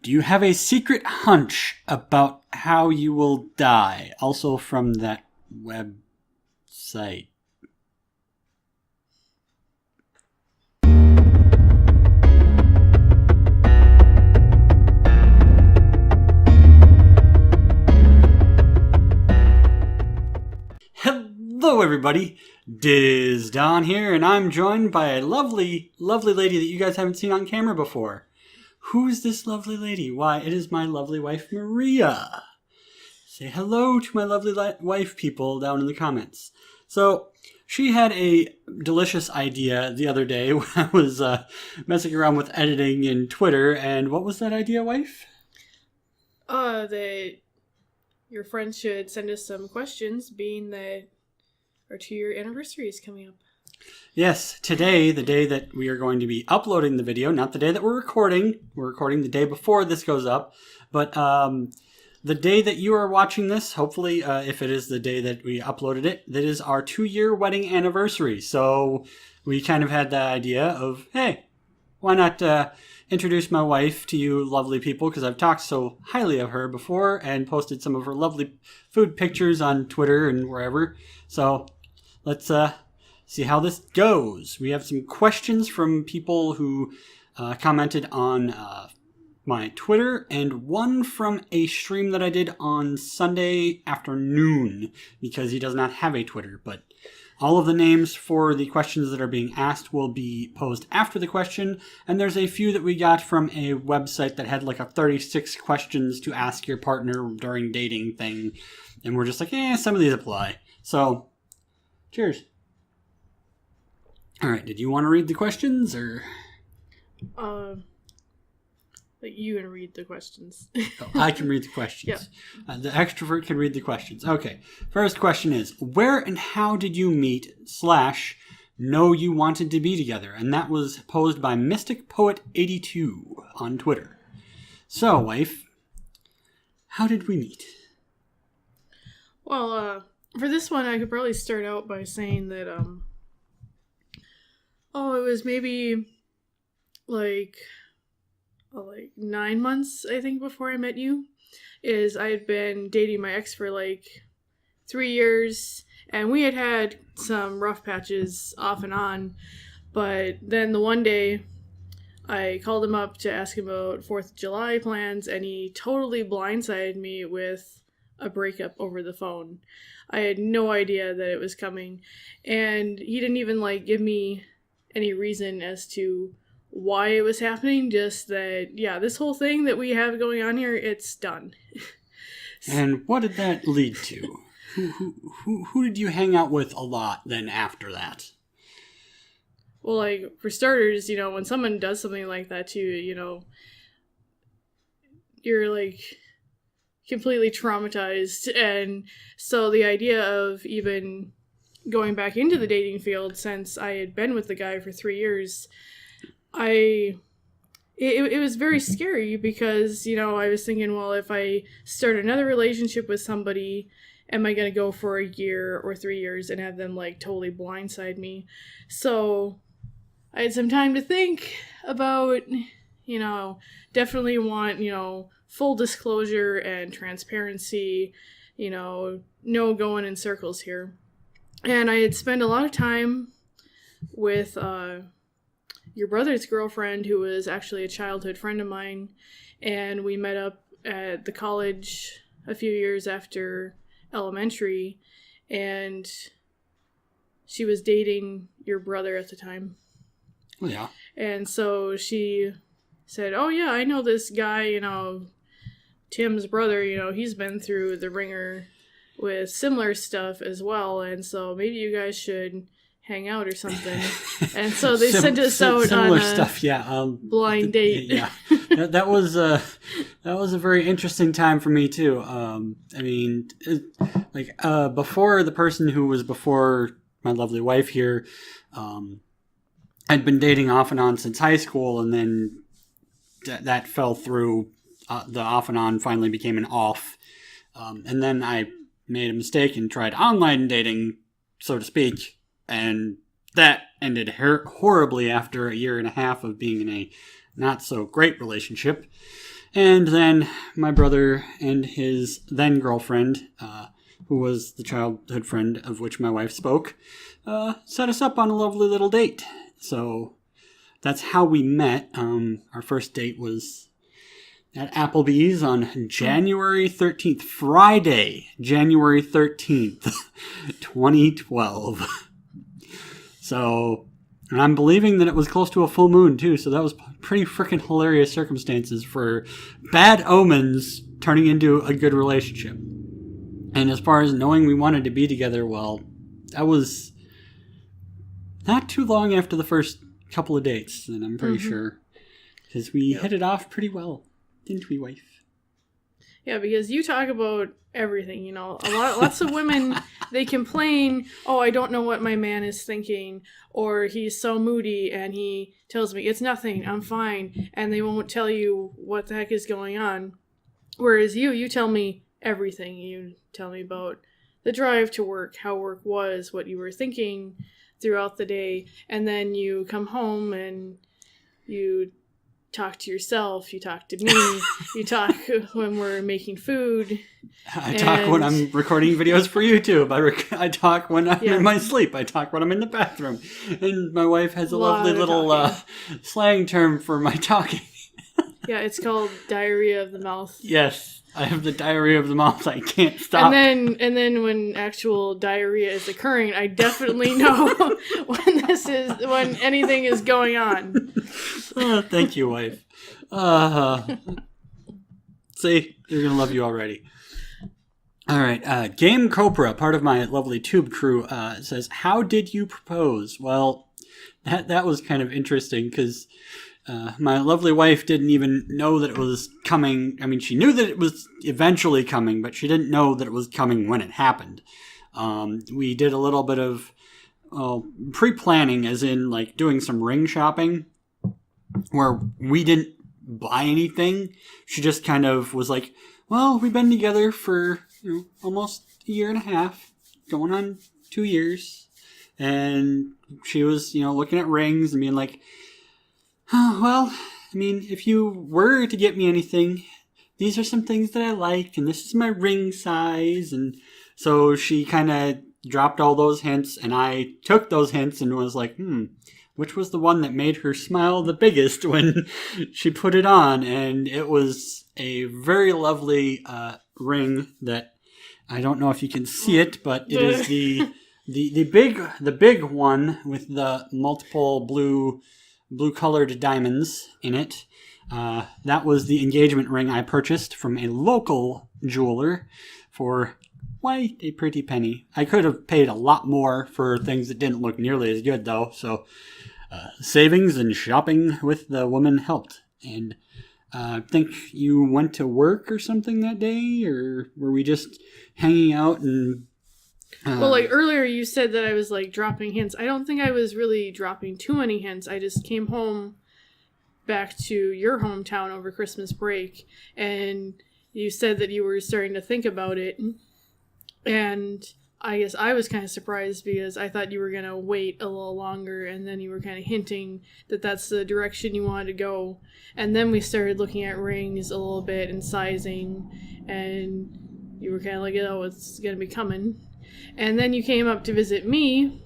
Do you have a secret hunch about how you will die? Also from that website. Hello everybody, Disdonn here, and I'm joined by a lovely, lovely lady that you guys haven't seen on camera before. Who's this lovely lady? Why, it is my lovely wife, Maria. Say hello to my lovely wife, people, down in the comments. So, she had a delicious idea the other day when I was messing around with editing in Twitter, and what was that idea, wife? That your friends should send us some questions, being that our 2-year anniversary is coming up. Yes, today, the day that we are going to be uploading the video, not the day that we're recording the day before this goes up, but the day that you are watching this, hopefully, if it is the day that we uploaded it, that is our 2-year wedding anniversary. So we kind of had the idea of, hey, why not introduce my wife to you lovely people, because I've talked so highly of her before and posted some of her lovely food pictures on Twitter and wherever. So let's see how this goes. We have some questions from people who commented on my Twitter, and one from a stream that I did on Sunday afternoon, because he does not have a Twitter. But all of the names for the questions that are being asked will be posed after the question, and there's a few that we got from a website that had like a 36 questions to ask your partner during dating thing, and we're just like, some of these apply. So, cheers. All right, did you want to read the questions, or? You can read the questions. Oh, I can read the questions. Yeah. The extrovert can read the questions. Okay, first question is, where and how did you meet / know you wanted to be together? And that was posed by Mystic Poet 82 on Twitter. So, wife, how did we meet? Well, for this one, I could probably start out by saying that, it was maybe like 9 months, I think, before I met you. I had been dating my ex for 3 years, and we had had some rough patches off and on, but then the one day I called him up to ask him about 4th of July plans, and he totally blindsided me with a breakup over the phone. I had no idea that it was coming, and he didn't even give me any reason as to why it was happening, just that, this whole thing that we have going on here, it's done. And what did that lead to? Who did you hang out with a lot then after that? Well, for starters, when someone does something like that to you, you're completely traumatized, and so the idea of even going back into the dating field, since I had been with the guy for 3 years, it was very scary, because, I was thinking, well, if I start another relationship with somebody, am I going to go for a year or 3 years and have them, totally blindside me? So I had some time to think about, definitely want, full disclosure and transparency, no going in circles here. And I had spent a lot of time with your brother's girlfriend, who was actually a childhood friend of mine, and we met up at the college a few years after elementary, and she was dating your brother at the time. Oh, yeah. And so she said, oh, yeah, I know this guy, Tim's brother, he's been through the ringer with similar stuff as well, and so maybe you guys should hang out or something. And so they sent us out on a blind date. Yeah, that was a very interesting time for me too. Before, the person who was before my lovely wife here, I'd been dating off and on since high school, and then that fell through. The off and on finally became an off, and then I made a mistake and tried online dating, so to speak, and that ended horribly after a year and a half of being in a not so great relationship. And then my brother and his then girlfriend, who was the childhood friend of which my wife spoke, set us up on a lovely little date. So that's how we met. Our first date was at Applebee's on January 13th, Friday, January 13th, 2012. So, and I'm believing that it was close to a full moon too, so that was pretty freaking hilarious circumstances for bad omens turning into a good relationship. And as far as knowing we wanted to be together, well, that was not too long after the first couple of dates, and I'm pretty sure, because we hit it off pretty well. Didn't we, wife? Yeah, because you talk about everything, you know. Lots of women, they complain, oh, I don't know what my man is thinking, or he's so moody and he tells me, it's nothing, I'm fine, and they won't tell you what the heck is going on. Whereas you tell me everything. You tell me about the drive to work, how work was, what you were thinking throughout the day, and then you come home and you talk to yourself, you talk to me, you talk when we're making food. I talk when I'm recording videos for YouTube. I talk when I'm in my sleep. I talk when I'm in the bathroom. And my wife has a lovely little slang term for my talking. Yeah, it's called diarrhea of the mouth. Yes, I have the diarrhea of the mouth. I can't stop. And then when actual diarrhea is occurring, I definitely know when anything is going on. Thank you, wife. See, you're gonna love you already. All right, Game Kopra, part of my lovely tube crew, says, "How did you propose?" Well, that was kind of interesting because my lovely wife didn't even know that it was coming. I mean, she knew that it was eventually coming, but she didn't know that it was coming when it happened. We did a little bit of pre-planning, as in like doing some ring shopping, where we didn't buy anything. She just kind of was like, well, we've been together for almost a year and a half, going on 2 years. And she was, looking at rings and being like, oh, well, I mean, if you were to get me anything, these are some things that I like, and this is my ring size. And so she kind of dropped all those hints, and I took those hints and was like, which was the one that made her smile the biggest when she put it on? And it was a very lovely ring that I don't know if you can see it, but it is the big one with the multiple blue colored diamonds in it. That was the engagement ring I purchased from a local jeweler for quite a pretty penny. I could have paid a lot more for things that didn't look nearly as good, though. So savings and shopping with the woman helped. And I think you went to work or something that day, or were we just hanging out and... Well, like earlier you said that I was like dropping hints. I don't think I was really dropping too many hints. I just came home back to your hometown over Christmas break, and you said that you were starting to think about it. And I guess I was kind of surprised because I thought you were going to wait a little longer, and then you were kind of hinting that that's the direction you wanted to go. And then we started looking at rings a little bit and sizing, and you were kind of like, oh, it's going to be coming. And then you came up to visit me,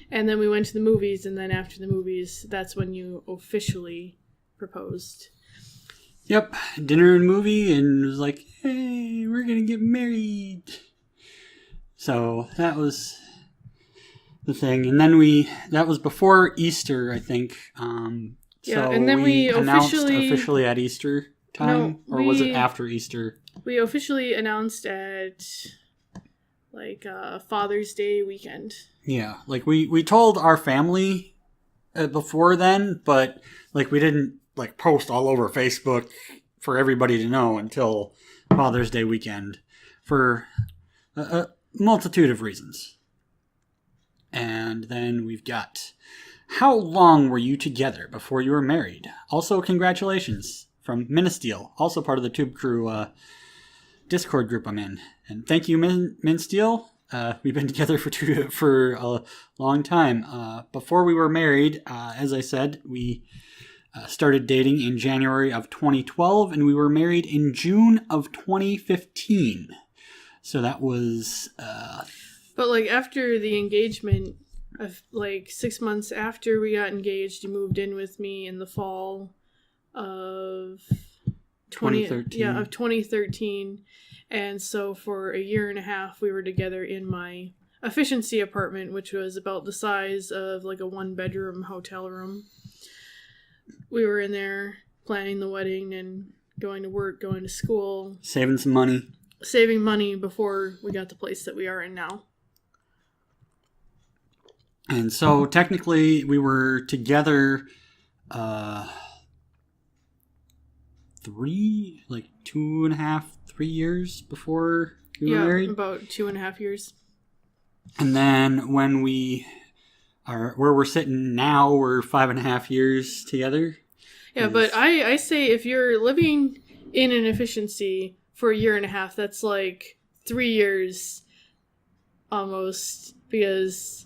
and then we went to the movies, and then after the movies, that's when you officially proposed. Yep, dinner and movie, and it was like, hey, we're going to get married. So that was the thing. And then that was before Easter, I think. Yeah, and then we announced officially at Easter time? No, or was it after Easter? We officially announced at... Father's Day weekend. Yeah, like we told our family before then, but like we didn't like post all over Facebook for everybody to know until Father's Day weekend for a multitude of reasons. And then we've got, how long were you together before you were married? Also, congratulations from Minasteil, also part of the Tube Crew Discord group I'm in. And thank you, Minasteil. We've been together for a long time. Before we were married, as I said, we Started dating in January of 2012, and we were married in June of 2015. So that was... But, like, after the engagement, like, 6 months after we got engaged, you moved in with me in the fall of 2013. Yeah, of 2013. And so for a year and a half, we were together in my efficiency apartment, which was about the size of, like, a one-bedroom hotel room. We were in there planning the wedding and going to work, going to school. Saving some money. Saving money before we got the place that we are in now. And so technically we were together 3 years before we were married. Yeah, about 2.5 years. And then when we are where we're sitting now, we're 5.5 years together. Yeah, but I say if you're living in an efficiency for a year and a half, that's like 3 years almost, because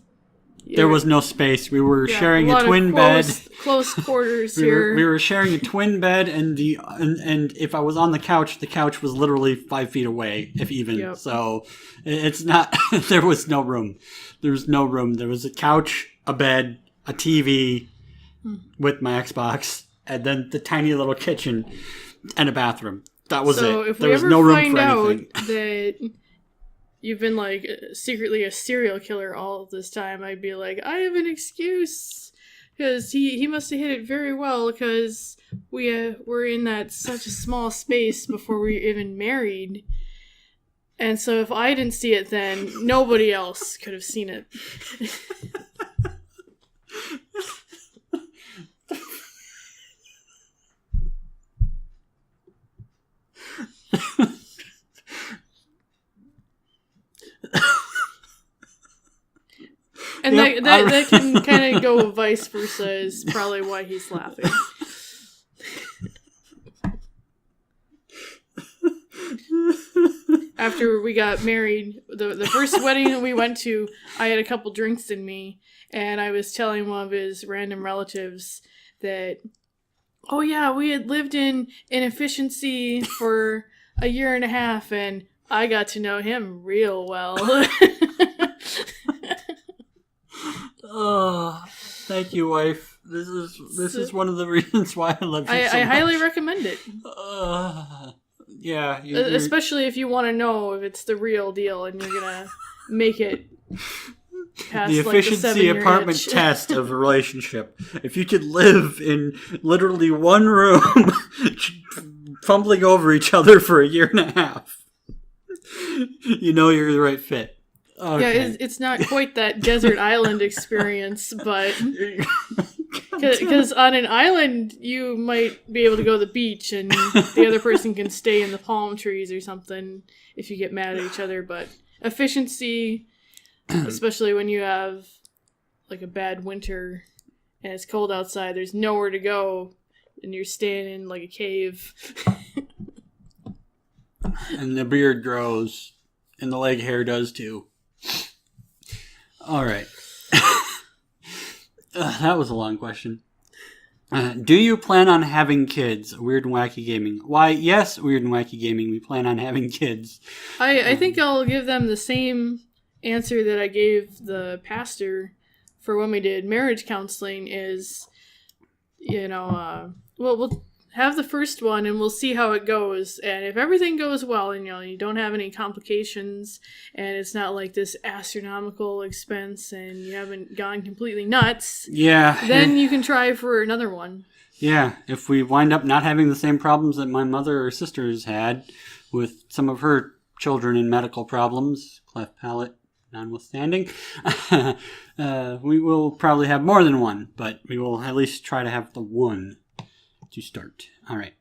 there was no space. We were sharing a twin bed. Close quarters here. We were sharing a twin bed, and if I was on the couch was literally 5 feet away, if even. Yep. So it's not. There was no room. There was no room. There was a couch, a bed, a TV with my Xbox, and then the tiny little kitchen and a bathroom. That was it. So if there we was ever no room find for out anything. that you've been, like, secretly a serial killer all of this time, I'd be like, I have an excuse. Because he must have hit it very well, because we were in that such a small space before we were even married. And so if I didn't see it then, nobody else could have seen it. And that can kind of go vice versa, is probably why he's laughing. After we got married, the first wedding that we went to, I had a couple drinks in me, and I was telling one of his random relatives that, oh yeah, we had lived in efficiency for a year and a half, and I got to know him real well. Oh, thank you, wife. This is one of the reasons why I love you so much. I highly recommend it. Yeah. Especially if you want to know if it's the real deal and you're going to make it past the efficiency apartment test of a relationship. If you could live in literally one room, fumbling over each other for a year and a half, you know you're the right fit. Okay. Yeah, it's not quite that desert island experience, but because on an island you might be able to go to the beach and the other person can stay in the palm trees or something if you get mad at each other. But efficiency, especially when you have like a bad winter and it's cold outside, there's nowhere to go and you're staying in like a cave. And the beard grows and the leg hair does too. All right. That was a long question. Do you plan on having kids? Weird and Wacky Gaming. Why, yes, Weird and Wacky Gaming. We plan on having kids. I think I'll give them the same answer that I gave the pastor for when we did marriage counseling is, we'll have the first one and we'll see how it goes. And if everything goes well and, you don't have any complications and it's not like this astronomical expense and you haven't gone completely nuts, then you can try for another one. Yeah, if we wind up not having the same problems that my mother or sisters had with some of her children in medical problems, cleft palate notwithstanding, we will probably have more than one, but we will at least try to have the one to start. All right.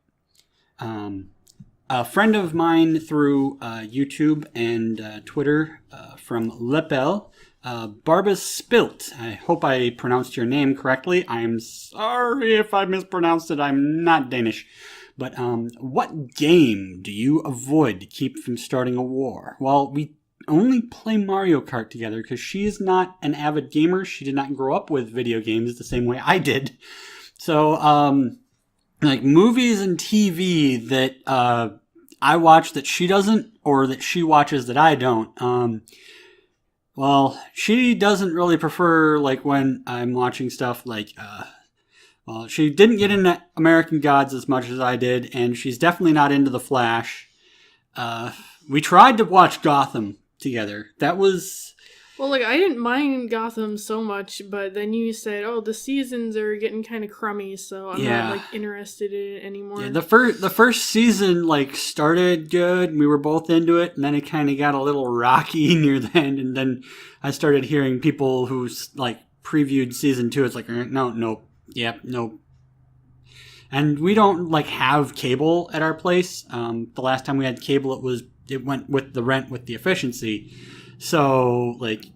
A friend of mine through YouTube and Twitter from Lepel, Barbes Speelt. I hope I pronounced your name correctly. I'm sorry if I mispronounced it. I'm not Danish. But what game do you avoid to keep from starting a war? Well, we only play Mario Kart together because she is not an avid gamer. She did not grow up with video games the same way I did. So, like movies and TV that I watch that she doesn't, or that she watches that I don't. Well, she doesn't really prefer like when I'm watching stuff like well, she didn't get into American Gods as much as I did, and she's definitely not into The Flash. We tried to watch Gotham together. That was... Well, like, I didn't mind Gotham so much, but then you said, oh, the seasons are getting kind of crummy, so I'm not, like, interested in it anymore. Yeah, the first season, like, started good, and we were both into it, and then it kind of got a little rocky near the end, and then I started hearing people who, like, previewed season 2. It's like, no. And we don't, like, have cable at our place. The last time we had cable, it went with the rent with the efficiency. So, like,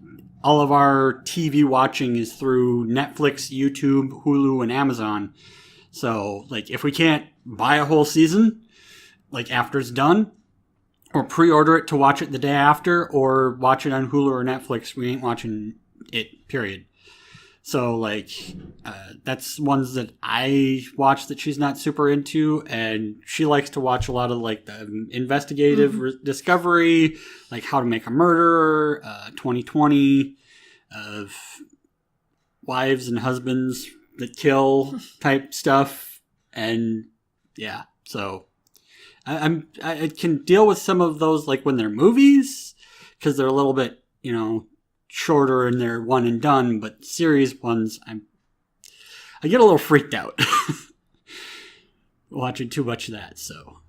all of our TV watching is through Netflix, YouTube, Hulu, and Amazon. So, like, if we can't buy a whole season, like, after it's done, or pre-order it to watch it the day after, or watch it on Hulu or Netflix, we ain't watching it, period. So, like, that's ones that I watch that she's not super into, and she likes to watch a lot of, like, the investigative discovery, like How to Make a Murderer, 2020, of wives and husbands that kill type stuff, and, yeah, so I can deal with some of those, like, when they're movies, because they're a little bit, you know, shorter and they're one and done, but series ones, I get a little freaked out watching too much of that. So,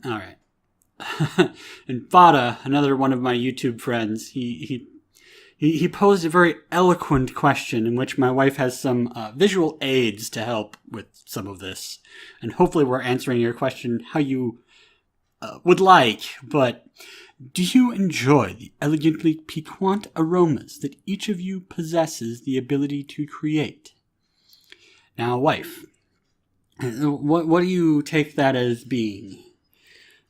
all right. And Fodda, another one of my YouTube friends, he posed a very eloquent question in which my wife has some visual aids to help with some of this, and hopefully we're answering your question how you would like, but. Do you enjoy the elegantly piquant aromas that each of you possesses the ability to create? Now, wife, what do you take that as being?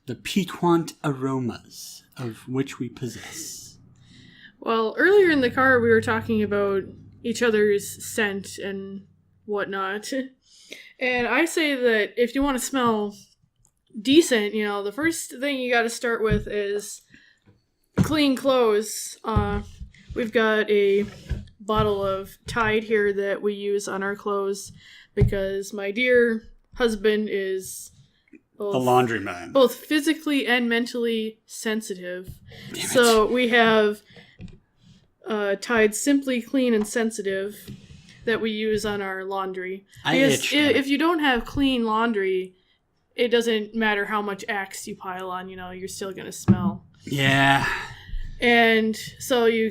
The piquant aromas of which we possess. Well, earlier in the car we were talking about each other's scent and whatnot. And I say that if you want to smell decent, you know, the first thing you got to start with is clean clothes. We've got a bottle of Tide here that we use on our clothes because my dear husband is a laundryman, both physically and mentally sensitive. So we have Tide Simply Clean and Sensitive that we use on our laundry. If you don't have clean laundry, it doesn't matter how much Axe you pile on, you know, you're still going to smell. Yeah. And so you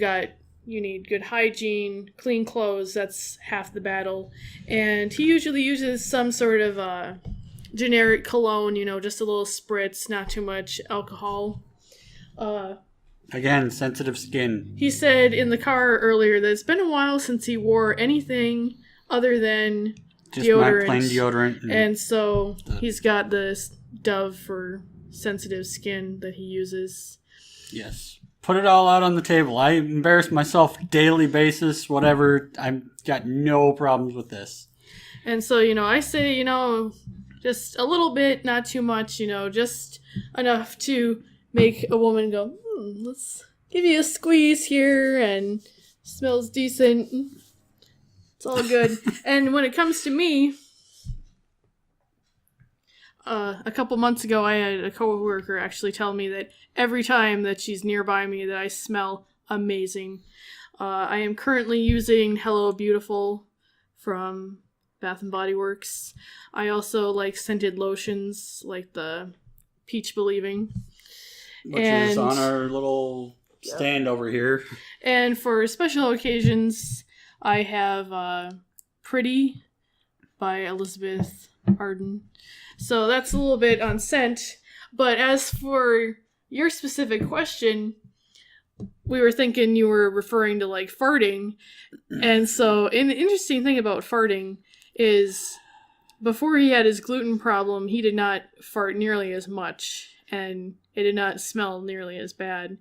need good hygiene, clean clothes, that's half the battle. And he usually uses some sort of generic cologne, you know, just a little spritz, not too much alcohol. Again, sensitive skin. He said in the car earlier that it's been a while since he wore anything other than just deodorant. My plain deodorant. And so he's got this Dove for sensitive skin that he uses. Yes. Put it all out on the table. I embarrass myself daily basis, whatever. I've got no problems with this. And so, you know, I say, you know, just a little bit, not too much, you know, just enough to make a woman go, let's give you a squeeze here, and smells decent. It's all good. And when it comes to me, a couple months ago, I had a coworker actually tell me that every time that she's nearby me that I smell amazing. I am currently using Hello Beautiful from Bath & Body Works. I also like scented lotions, like the Peach Believing. Which is on our little stand over here. And for special occasions, I have Pretty by Elizabeth Arden. So that's a little bit on scent. But as for your specific question, we were thinking you were referring to, like, farting. And so an interesting thing about farting is before he had his gluten problem, he did not fart nearly as much. And it did not smell nearly as bad.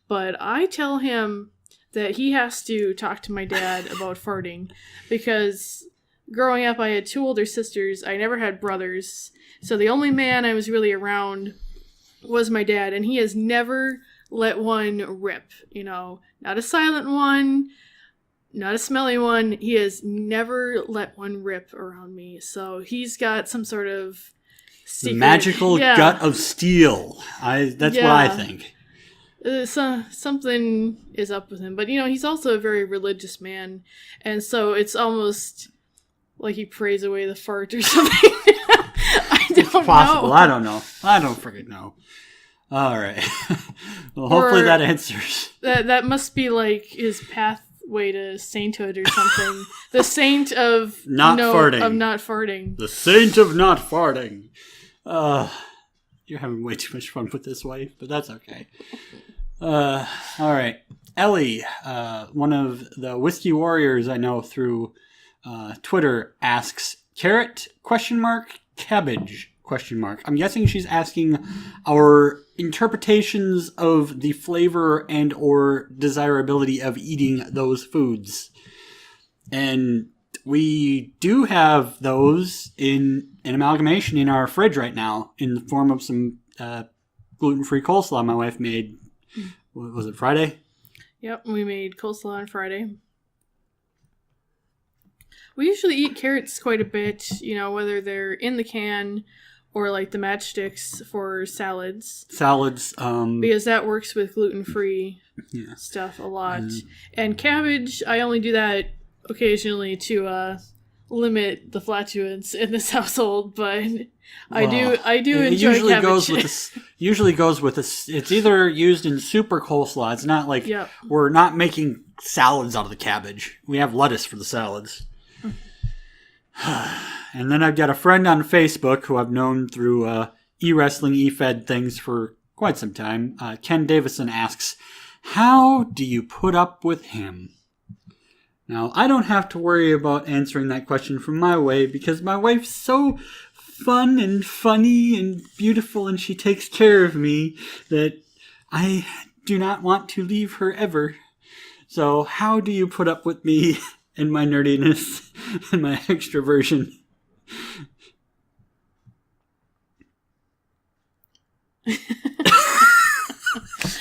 But I tell him that he has to talk to my dad about farting, because growing up, I had 2 older sisters. I never had brothers. So the only man I was really around was my dad, and he has never let one rip, not a silent one, not a smelly one. He has never let one rip around me. So he's got some sort of secret, magical gut of steel. That's what I think. Something is up with him. But, he's also a very religious man, and so it's almost like he prays away the fart or something. It's possible. I don't know. I don't freaking know. All right. Well, hopefully that answers. That must be like his pathway to sainthood or something. The saint of farting. Of not farting. The saint of not farting. You're having way too much fun with this, wife, but that's okay. All right. Ellie, one of the Whiskey Warriors I know through Twitter, asks, carrot, ? Cabbage, ? I'm guessing she's asking our interpretations of the flavor and or desirability of eating those foods. And we do have those in an amalgamation in our fridge right now in the form of some gluten-free coleslaw my wife made. Was it Friday? Yep, we made coleslaw on Friday. We usually eat carrots quite a bit, whether they're in the can or like the matchsticks for salads. Because that works with gluten-free stuff a lot. And cabbage, I only do that occasionally to limit the flatulence in this household, but I do enjoy cabbage. Usually goes with it's either used in super coleslaw. It's not like we're not making salads out of the cabbage. We have lettuce for the salads. And then I've got a friend on Facebook who I've known through e-wrestling, e-fed things for quite some time. Ken Davison asks, how do you put up with him? Now, I don't have to worry about answering that question from my way because my wife's so fun and funny and beautiful and she takes care of me that I do not want to leave her ever. So how do you put up with me and my nerdiness and my extroversion?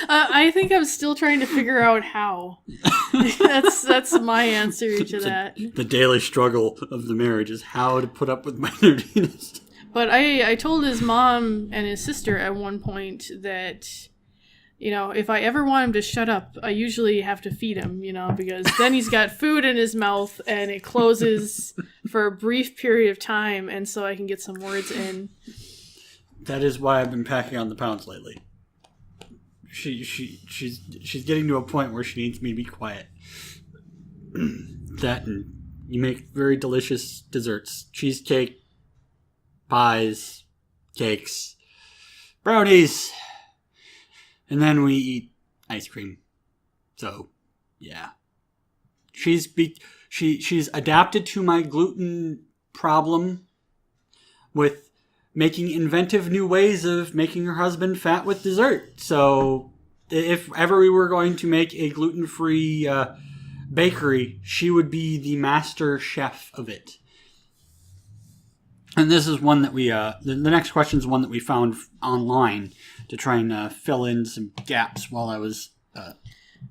I think I'm still trying to figure out how. That's my answer to that. The daily struggle of the marriage is how to put up with my nerdiness. But I told his mom and his sister at one point that, if I ever want him to shut up, I usually have to feed him, because then he's got food in his mouth and it closes for a brief period of time, and so I can get some words in. That is why I've been packing on the pounds lately. She's getting to a point where she needs me to be quiet. That and you make very delicious desserts. Cheesecake, pies, cakes, brownies, and then we eat ice cream. So, yeah. She's adapted to my gluten problem with making inventive new ways of making her husband fat with dessert. So if ever we were going to make a gluten-free bakery, she would be the master chef of it. And this is one that we, the next question is one that we found online to try and fill in some gaps while I was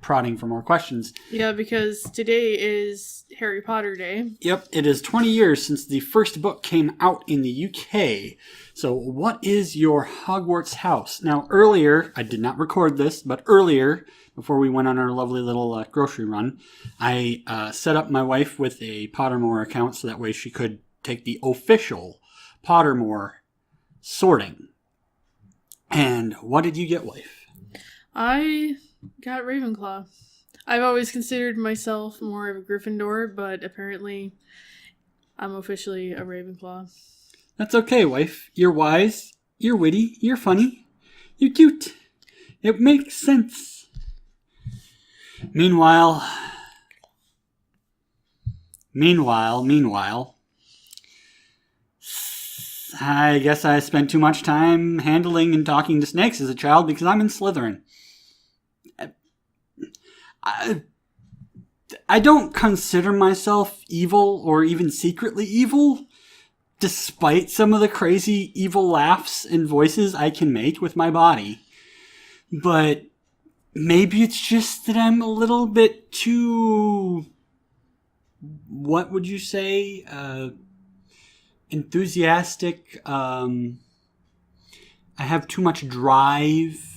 prodding for more questions. Yeah, because today is Harry Potter Day. Yep, it is 20 years since the first book came out in the UK. So what is your Hogwarts house? Now, earlier, I did not record this, but earlier, before we went on our lovely little grocery run, I set up my wife with a Pottermore account so that way she could take the official Pottermore sorting. And what did you get, wife? I got Ravenclaw. I've always considered myself more of a Gryffindor, but apparently I'm officially a Ravenclaw. That's okay, wife. You're wise, you're witty, you're funny, you're cute. It makes sense. Meanwhile, I guess I spent too much time handling and talking to snakes as a child because I'm in Slytherin. I don't consider myself evil or even secretly evil, despite some of the crazy evil laughs and voices I can make with my body. But maybe it's just that I'm a little bit too, what would you say, enthusiastic. I have too much drive.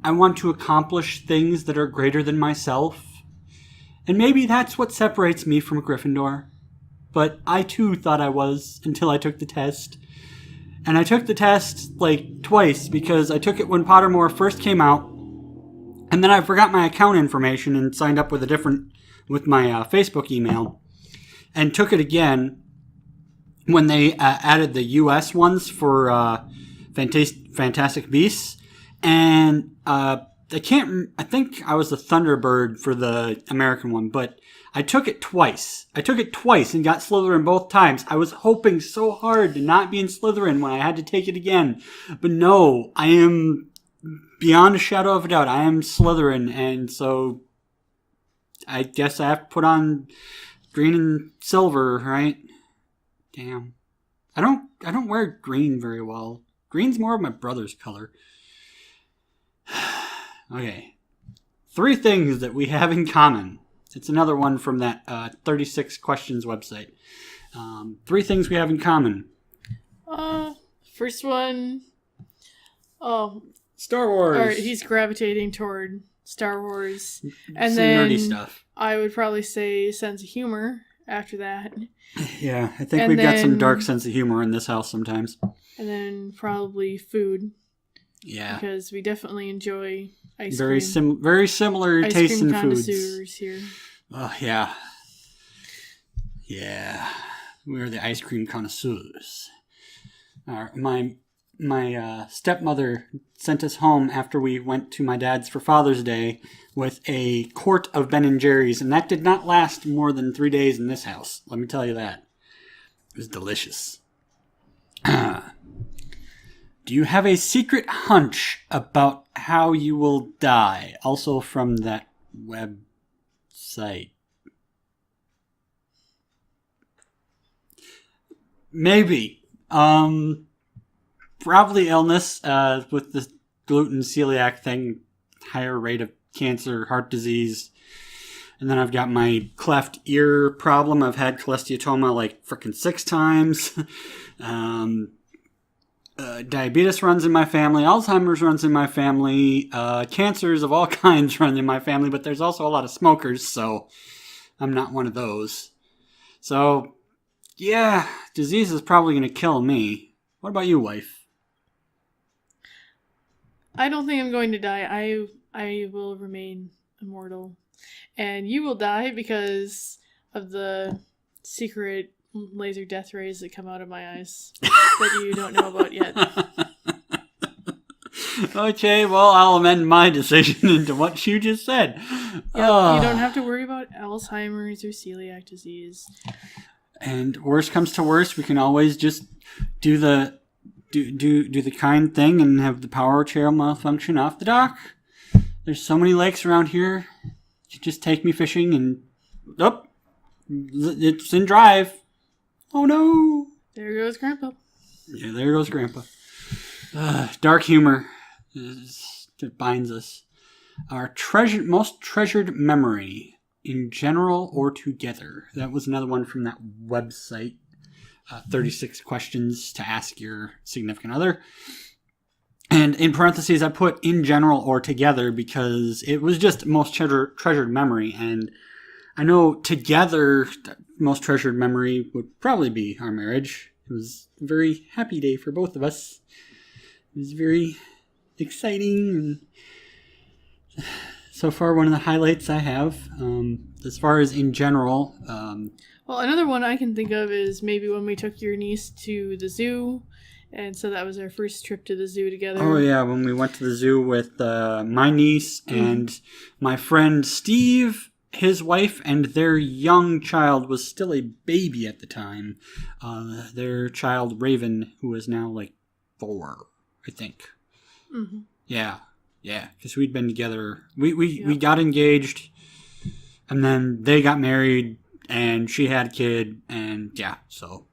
I want to accomplish things that are greater than myself. And maybe that's what separates me from Gryffindor. But I too thought I was until I took the test. And I took the test like twice because I took it when Pottermore first came out. And then I forgot my account information and signed up with my Facebook email. And took it again when they added the US ones for Fantastic Beasts. And I think I was the Thunderbird for the American one, but I took it twice. And got Slytherin both times. I was hoping so hard to not be in Slytherin when I had to take it again. But no, I am, beyond a shadow of a doubt, I am Slytherin, and so I guess I have to put on green and silver, right? Damn. I don't wear green very well. Green's more of my brother's color. Okay. 3 things that we have in common. It's another one from that 36 Questions website. 3 things we have in common. First one. Oh. Star Wars. Or he's gravitating toward Star Wars. And some then nerdy stuff. I would probably say sense of humor after that. Yeah, I think we've got some dark sense of humor in this house sometimes. And then probably food. Yeah. Because we definitely enjoy ice very cream. Very similar tastes in foods. Connoisseurs here. Oh, yeah. Yeah. We're the ice cream connoisseurs. My stepmother sent us home after we went to my dad's for Father's Day with a quart of Ben & Jerry's, and that did not last more than 3 days in this house. Let me tell you that. It was delicious. Do you have a secret hunch about how you will die? Also from that website. Maybe. Probably illness, with the gluten celiac thing, higher rate of cancer, heart disease. And then I've got my cleft ear problem. I've had cholesteatoma like frickin' 6 times. Diabetes runs in my family. Alzheimer's runs in my family. Cancers of all kinds run in my family, but there's also a lot of smokers, so I'm not one of those. So, yeah, disease is probably going to kill me. What about you, wife? I don't think I'm going to die. I will remain immortal. And you will die because of the secret laser death rays that come out of my eyes that you don't know about yet. Okay, well, I'll amend my decision into what you just said. Yep, you don't have to worry about Alzheimer's or celiac disease. And worst comes to worst, we can always just do the kind thing and have the power chair malfunction off the dock. There's so many lakes around here. You just take me fishing and it's in drive. Oh no! There goes Grandpa. Yeah, there goes Grandpa. Dark humor that binds us. Our most treasured memory, in general or together. That was another one from that website. 36 questions to ask your significant other. And in parentheses, I put in general or together because it was just most treasured memory. And I know together, most treasured memory would probably be our marriage. It was a very happy day for both of us. It was very exciting. And so far, one of the highlights I have. As far as in general... well, another one I can think of is maybe when we took your niece to the zoo. And so that was our first trip to the zoo together. Oh, yeah, when we went to the zoo with my niece and my friend Steve, his wife, and their young child was still a baby at the time. Their child, Raven, who is now like 4, I think. Mm-hmm. Yeah, because we'd been together. We got engaged And then they got married, and she had a kid, and yeah, so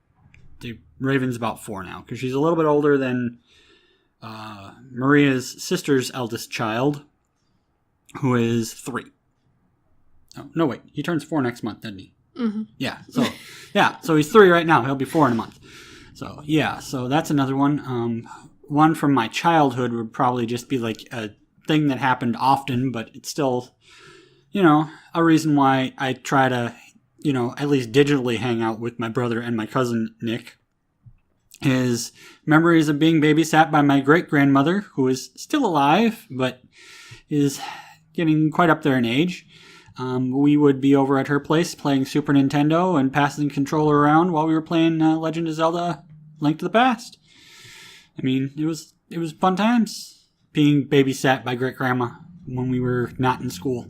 Raven's about 4 now, because she's a little bit older than Maria's sister's eldest child, who is 3. Oh, no, wait. He turns 4 next month, doesn't he? Mm-hmm. Yeah, so he's 3 right now. He'll be 4 in a month. So, yeah, so that's another one. One from my childhood would probably just be like a thing that happened often, but it's still, a reason why I try to, at least digitally hang out with my brother and my cousin Nick, is memories of being babysat by my great-grandmother, who is still alive, but is getting quite up there in age. We would be over at her place playing Super Nintendo and passing the controller around while we were playing Legend of Zelda: Link to the Past. I mean, it was fun times being babysat by great-grandma when we were not in school.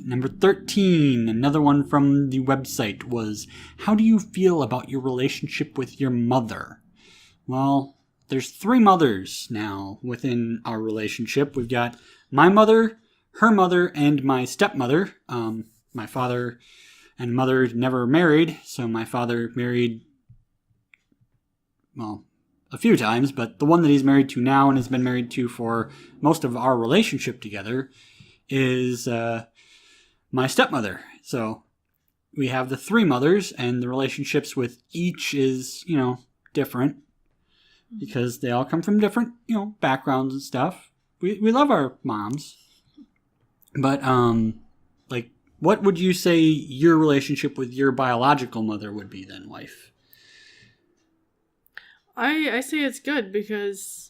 Number 13, another one from the website, was, how do you feel about your relationship with your mother? Well, there's 3 mothers now within our relationship. We've got my mother, her mother, and my stepmother. My father and mother never married, so my father married, well, a few times, but the one that he's married to now and has been married to for most of our relationship together is my stepmother. So we have the 3 mothers, and the relationships with each is, different because they all come from different, backgrounds and stuff. We love our moms. But, what would you say your relationship with your biological mother would be then, wife? I say it's good because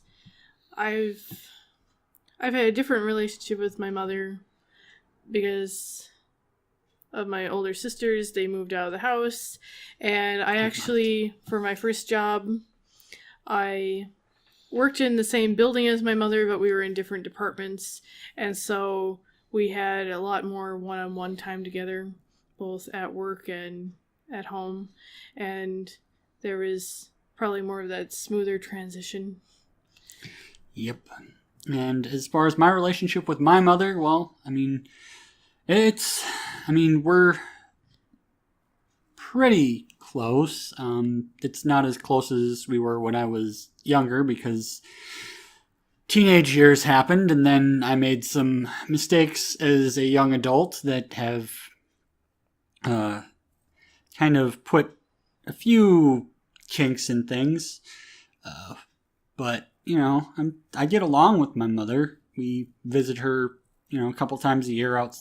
I've had a different relationship with my mother because of my older sisters. They moved out of the house, and I actually, for my first job, I worked in the same building as my mother, but we were in different departments, and so we had a lot more one-on-one time together, both at work and at home, and there was probably more of that smoother transition. Yep. And as far as my relationship with my mother, well, we're pretty close. It's not as close as we were when I was younger because teenage years happened, and then I made some mistakes as a young adult that have kind of put a few kinks in things. But, I get along with my mother. We visit her, a couple times a year out.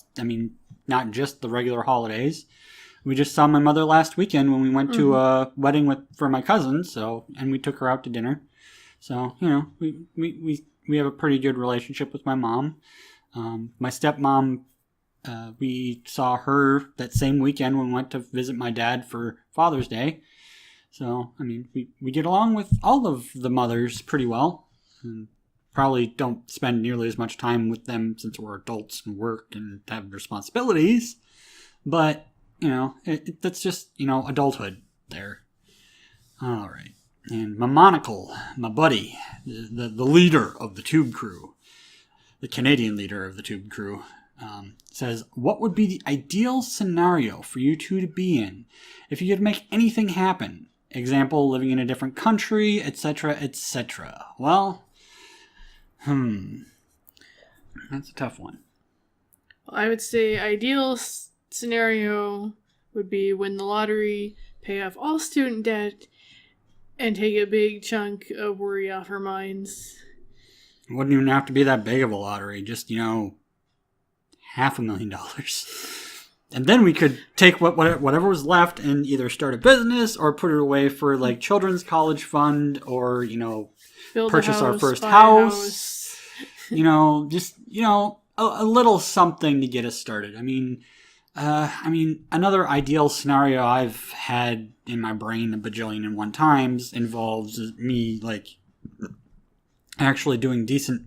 Not just the regular holidays. We just saw my mother last weekend when we went to a wedding for my cousin, and we took her out to dinner. So, we have a pretty good relationship with my mom. My stepmom, we saw her that same weekend when we went to visit my dad for Father's Day. So, we get along with all of the mothers pretty well. And probably don't spend nearly as much time with them since we're adults and work and have responsibilities. But, that's just, adulthood there. All right. And Momonocle, my buddy, the leader of the Tube Crew, the Canadian leader of the Tube Crew, says, what would be the ideal scenario for you two to be in if you could make anything happen? Example, living in a different country, etc., etc. Well, that's a tough one. I would say ideal scenario would be win the lottery, pay off all student debt, and take a big chunk of worry off our minds. It wouldn't even have to be that big of a lottery. Just, $500,000. And then we could take whatever was left and either start a business or put it away for, children's college fund or, purchase our first house. A little something to get us started. Another ideal scenario I've had in my brain a bajillion and one times involves me, actually doing decent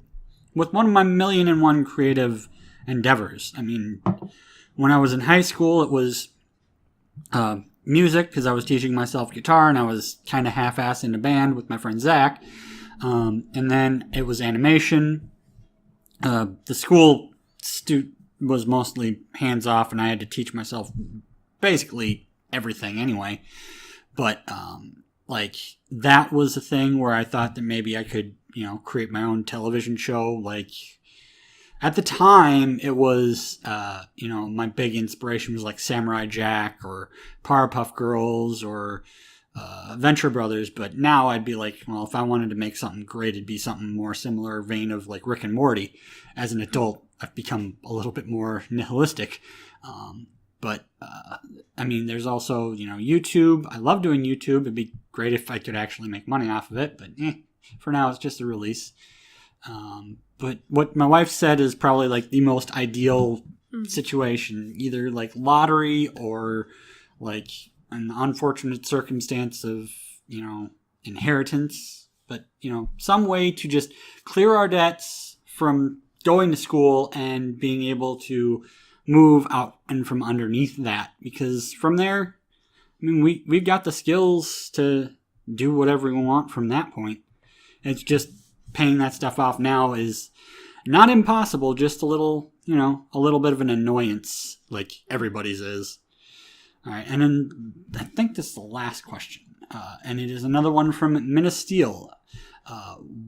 with one of my million and one creative endeavors. When I was in high school, it was music, because I was teaching myself guitar, and I was kind of half-assed in a band with my friend Zach. And then it was animation. The school was mostly hands off, and I had to teach myself basically everything anyway. But like that was a thing where I thought that maybe I could, create my own television show. Like at the time, it was my big inspiration was like Samurai Jack or Powerpuff Girls or Venture Brothers. But now I'd be like, well, if I wanted to make something great, it'd be something more similar vein of like Rick and Morty. As an adult, I've become a little bit more nihilistic. But there's also, YouTube. I love doing YouTube. It'd be great if I could actually make money off of it. But for now, it's just a release. But what my wife said is probably like the most ideal situation. Either like lottery or like an unfortunate circumstance of, inheritance. But, some way to just clear our debts from going to school and being able to move out and from underneath that, because from there, we've got the skills to do whatever we want from that point. It's just paying that stuff off now is not impossible, just a little bit of an annoyance, like everybody's is. All right, and then I think this is the last question, and it is another one from Minasteil.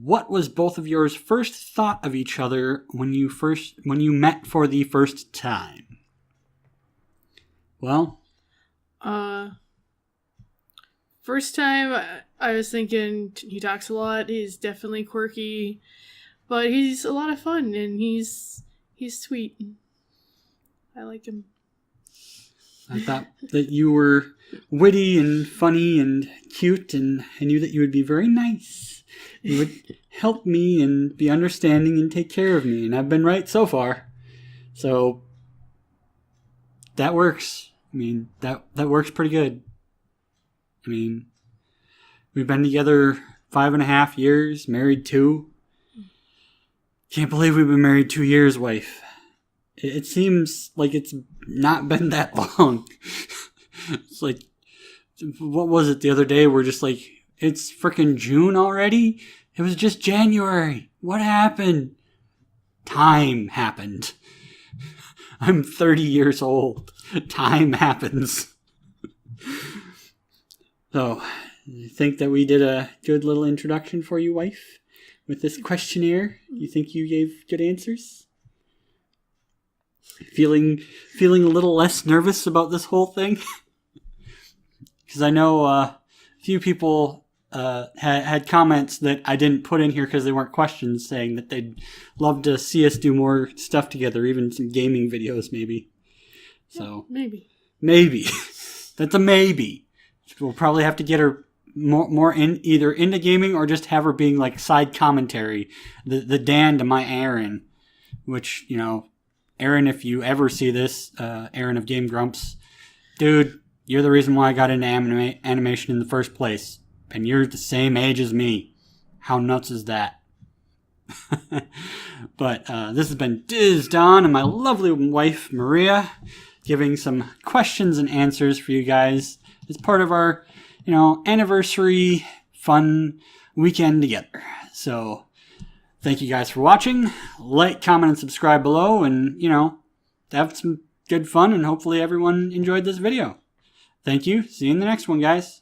What was both of yours first thought of each other when you met for the first time? Well, first time I was thinking he talks a lot. He's definitely quirky, but he's a lot of fun and he's sweet. I like him. I thought that you were witty and funny and cute, and I knew that you would be very nice. You would help me and be understanding and take care of me, and I've been right so far. So that works. That works pretty good. We've been together 5.5 years, married 2. Can't believe we've been married 2 years, wife. It seems like it's not been that long. It's like, what was it the other day? We're just like, it's freaking June already? It was just January. What happened? Time happened. I'm 30 years old. Time happens. So, I think that we did a good little introduction for you, wife, with this questionnaire. You think you gave good answers? Feeling a little less nervous about this whole thing? Because I know a few people had comments that I didn't put in here because they weren't questions, saying that they'd love to see us do more stuff together, even some gaming videos maybe. So maybe. That's a maybe. We'll probably have to get her more either into gaming or just have her being like side commentary, the Dan to my Aaron, which, Aaron, if you ever see this, Aaron of Game Grumps, dude, you're the reason why I got into animation in the first place. And you're the same age as me. How nuts is that? But this has been Disdonn and my lovely wife, Maria, giving some questions and answers for you guys as part of our, anniversary fun weekend together. So thank you guys for watching. Like, comment, and subscribe below, and, have some good fun, and hopefully everyone enjoyed this video. Thank you. See you in the next one, guys.